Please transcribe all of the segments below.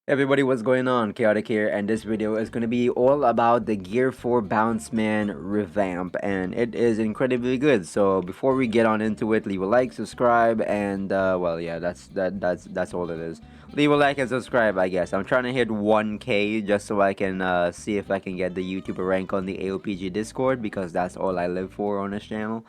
Everybody, what's going on? Chaotic here, and this video is going to be all about the Gear 4 Bounceman revamp, and it is incredibly good. So before we get on into it, leave a like, subscribe, and well, yeah, that's all it is. Leave a like and subscribe, I guess. I'm trying to hit 1K just so I can see if I can get the YouTuber rank on the AOPG Discord, because that's all I live for on this channel.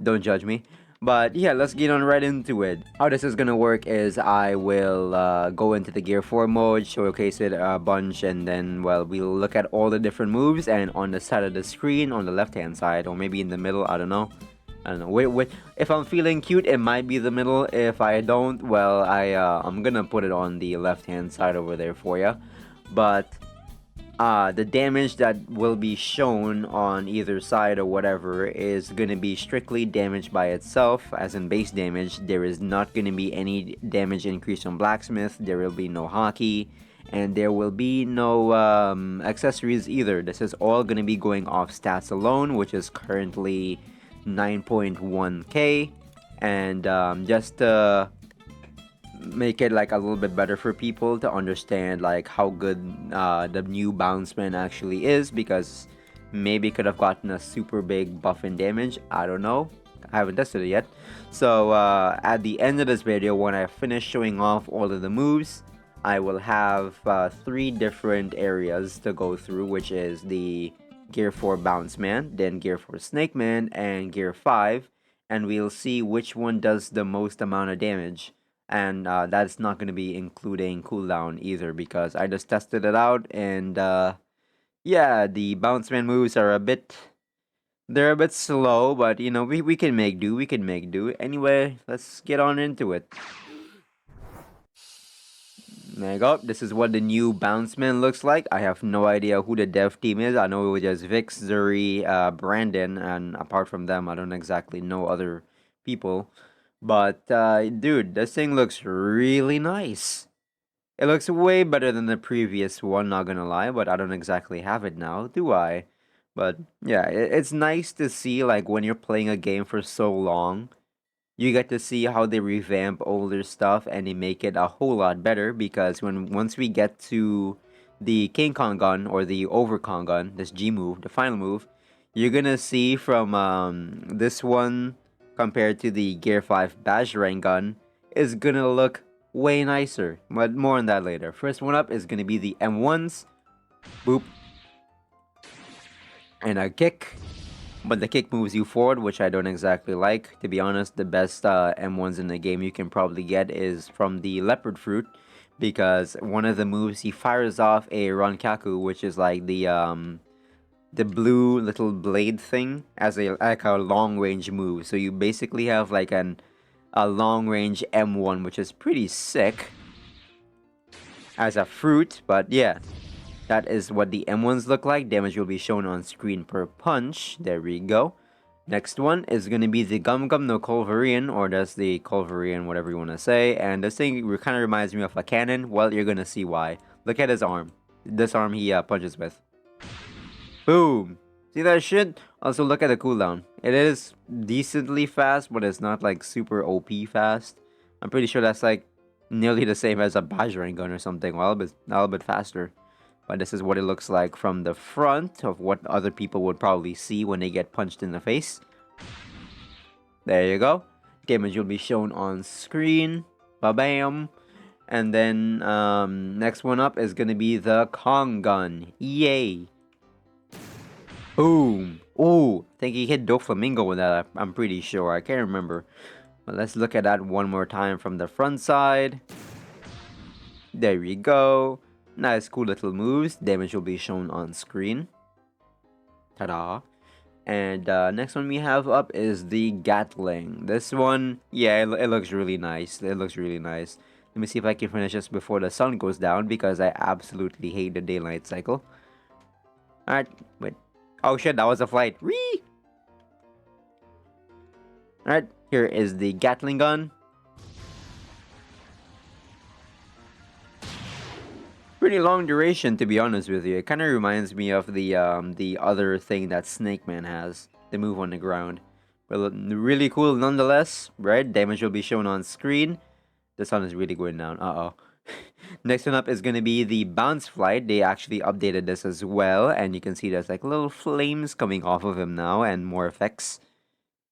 Don't judge me. But yeah, let's get on right into it. How this is gonna work is I will go into the Gear 4 mode, showcase it a bunch, and then, well, we'll look at all the different moves, and on the side of the screen, on the left-hand side, or maybe in the middle, I don't know. Wait. If I'm feeling cute, it might be the middle. If I don't, well, I'm gonna put it on the left-hand side over there for you. But the damage that will be shown on either side or whatever is going to be strictly damage by itself, as in base damage. There is not going to be any damage increase on blacksmith, there will be no hockey, and there will be no accessories either. This is all going to be going off stats alone, which is currently 9.1k. And just make it like a little bit better for people to understand like how good the new Bounceman actually is, because maybe could have gotten a super big buff in damage. I don't know, I haven't tested it yet. So at the end of this video, when I finish showing off all of the moves, I will have 3 different areas to go through, which is the Gear 4 Bounceman, then Gear 4 Snakeman, and Gear 5, and we'll see which one does the most amount of damage. And that's not going to be including cooldown either, because I just tested it out, and yeah, the Bounceman moves are they're a bit slow, but you know, we can make do, Anyway, let's get on into it. There you go. This is what the new Bounceman looks like. I have no idea who the dev team is. I know it was just Vix, Zuri, Brandon, and apart from them, I don't exactly know other people. But dude, this thing looks really nice. It looks way better than the previous one, not gonna lie, but I don't exactly have it now, do I? But yeah, it's nice to see, like, when you're playing a game for so long, you get to see how they revamp older stuff and they make it a whole lot better, because once we get to the King Kong gun, or the Over Kong gun, this G move, the final move, you're gonna see from this one compared to the Gear 5 Bajrang gun is gonna look way nicer. But more on that later. First one up is gonna be the M1s. Boop. And a kick. But the kick moves you forward, which I don't exactly like. To be honest, the best M1s in the game you can probably get is from the Leopard Fruit, because one of the moves, he fires off a Ronkaku, which is like the blue little blade thing, as a long range move. So you basically have like a long range M1, which is pretty sick as a fruit. But yeah, that is what the M1s look like. Damage will be shown on screen per punch. There we go. Next one is going to be the Gum Gum no Culverian, or that's the Culverian, whatever you want to say. And this thing kind of reminds me of a cannon. Well, you're going to see why. Look at his arm. This arm he punches with. Boom! See that shit? Also, look at the cooldown. It is decently fast, but it's not like super OP fast. I'm pretty sure that's like nearly the same as a Bajrang gun or something. Well, a little bit faster. But this is what it looks like from the front of what other people would probably see when they get punched in the face. There you go. Damage will be shown on screen. Ba-bam. And then next one up is going to be the Kong gun. Yay. Boom. Ooh, I think he hit Doflamingo with that, I'm pretty sure. I can't remember. But let's look at that one more time from the front side. There we go. Nice, cool little moves. Damage will be shown on screen. Ta-da. And next one we have up is the Gatling. This one, yeah, it looks really nice. It looks really nice. Let me see if I can finish this before the sun goes down, because I absolutely hate the daylight cycle. Alright, wait. Oh shit, that was a flight. Whee! Alright, here is the Gatling gun. Pretty long duration, to be honest with you. It kind of reminds me of the other thing that Snakeman has, the move on the ground. But really cool nonetheless, right? Damage will be shown on screen. The sun is really going down. Uh-oh. Next one up is going to be the Bounce Flight. They actually updated this as well, and you can see there's like little flames coming off of him now and more effects.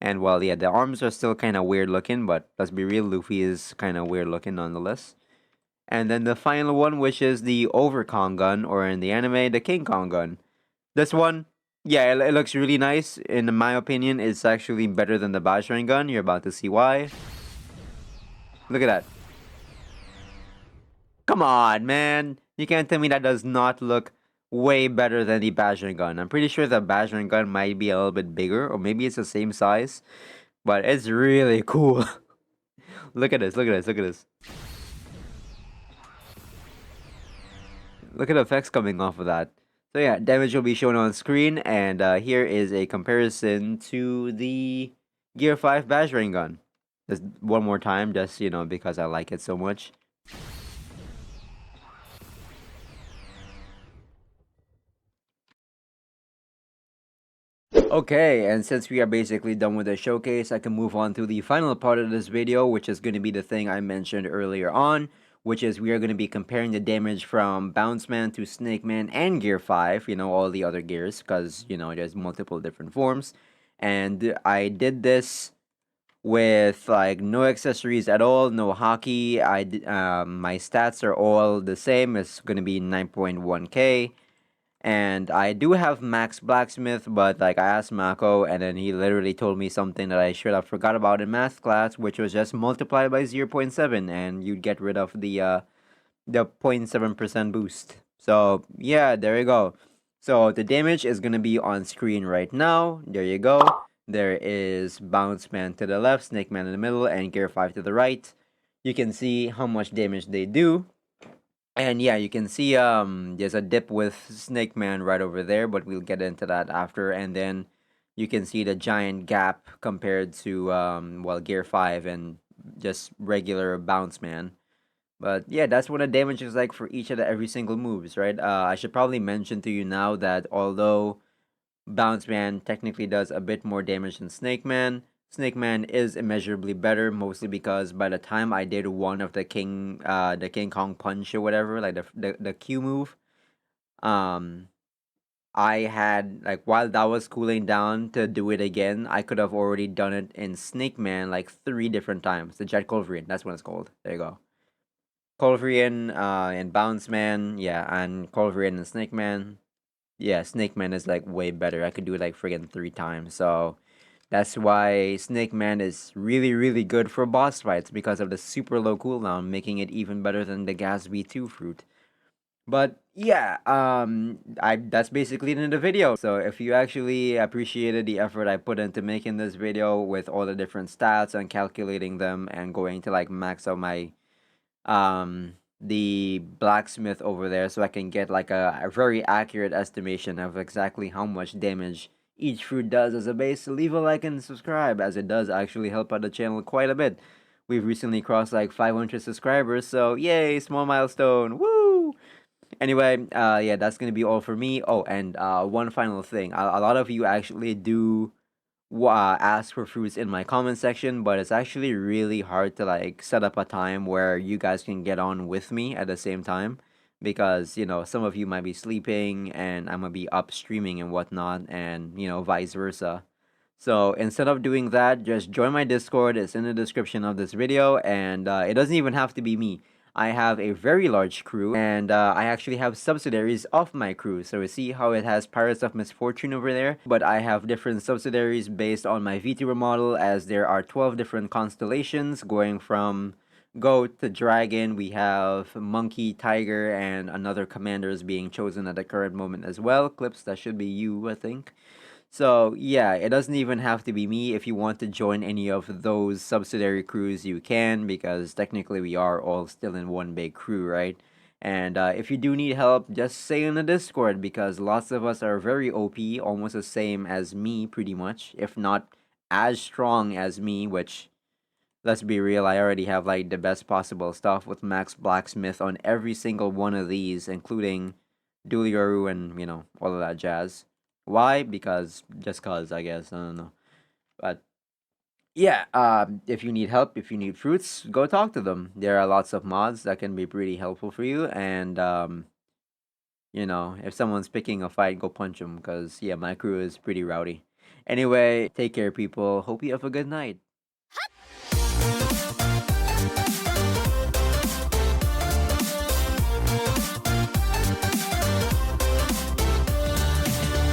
And well, yeah, the arms are still kind of weird looking, but let's be real, Luffy is kind of weird looking nonetheless. And then the final one, which is the Over Kong gun, or in the anime, the King Kong gun. This one, yeah, it looks really nice. In my opinion, it's actually better than the Bajrang gun. You're about to see why. Look at that. Come on, man. You can't tell me that does not look way better than the Bajrang gun. I'm pretty sure the Bajrang gun might be a little bit bigger, or maybe it's the same size, but it's really cool. Look at this, look at this, look at this. Look at the effects coming off of that. So yeah, damage will be shown on screen, and here is a comparison to the Gear 5 Bajrang gun. Just one more time, just, because I like it so much. Okay, and since we are basically done with the showcase, I can move on to the final part of this video, which is going to be the thing I mentioned earlier on, which is we are going to be comparing the damage from Bounceman to Snake Man and Gear 5, all the other gears, because, there's multiple different forms. And I did this with like no accessories at all, no hockey. My stats are all the same. It's going to be 9.1k. And I do have Max Blacksmith, but like I asked Mako, and then he literally told me something that I should have forgot about in math class, which was just multiply by 0.7, and you'd get rid of the 0.7% boost. So yeah, there you go. So the damage is gonna be on screen right now. There you go. There is Bounce Man to the left, Snake Man in the middle, and Gear 5 to the right. You can see how much damage they do. And yeah, you can see there's a dip with Snake Man right over there, but we'll get into that after. And then you can see the giant gap compared to Gear 5 and just regular Bounce Man. But yeah, that's what the damage is like for each of the every single moves, right? I should probably mention to you now that although Bounce Man technically does a bit more damage than Snake Man, Snake Man is immeasurably better, mostly because by the time I did one of the King Kong punch or whatever, like the Q move, um, I had like while that was cooling down to do it again, I could have already done it in Snake Man like 3 different times. The Jet Culverian, that's what it's called. There you go. Culverian, and Bounce Man, yeah, and Culverian and Snake Man. Yeah, Snake Man is like way better. I could do it like friggin' 3 times. So that's why Snake Man is really, really good for boss fights because of the super low cooldown, making it even better than the Gatsby 2 fruit. But yeah, I that's basically the end of the video. So if you actually appreciated the effort I put into making this video with all the different stats and calculating them and going to like max out my the blacksmith over there so I can get like a very accurate estimation of exactly how much damage each fruit does as a base, leave a like and subscribe, as it does actually help out the channel quite a bit. We've recently crossed like 500 subscribers, so yay, small milestone, woo! Anyway, yeah, that's gonna be all for me. Oh, and one final thing, a lot of you actually do ask for fruits in my comment section, but it's actually really hard to like set up a time where you guys can get on with me at the same time because some of you might be sleeping and I'm gonna be up streaming and whatnot, and vice versa. So instead of doing that, just join my Discord. It's in the description of this video, and it doesn't even have to be me. I have a very large crew, and I actually have subsidiaries of my crew. So you see how it has Pirates of Misfortune over there, but I have different subsidiaries based on my VTuber model, as there are 12 different constellations going from goat to dragon. We have monkey, tiger, and another commander is being chosen at the current moment as well. Clips, that should be you, I think. So yeah, it doesn't even have to be me. If you want to join any of those subsidiary crews, you can, because technically we are all still in one big crew, right? And if you do need help, just say in the Discord, because lots of us are very OP, almost the same as me, pretty much, if not as strong as me. Which, let's be real, I already have like the best possible stuff with Max Blacksmith on every single one of these, including Dulioru and all of that jazz. Why? Because just cause, I guess. I don't know. But Yeah, if you need help, if you need fruits, go talk to them. There are lots of mods that can be pretty helpful for you, and if someone's picking a fight, go punch them, because yeah, my crew is pretty rowdy. Anyway, take care, people. Hope you have a good night.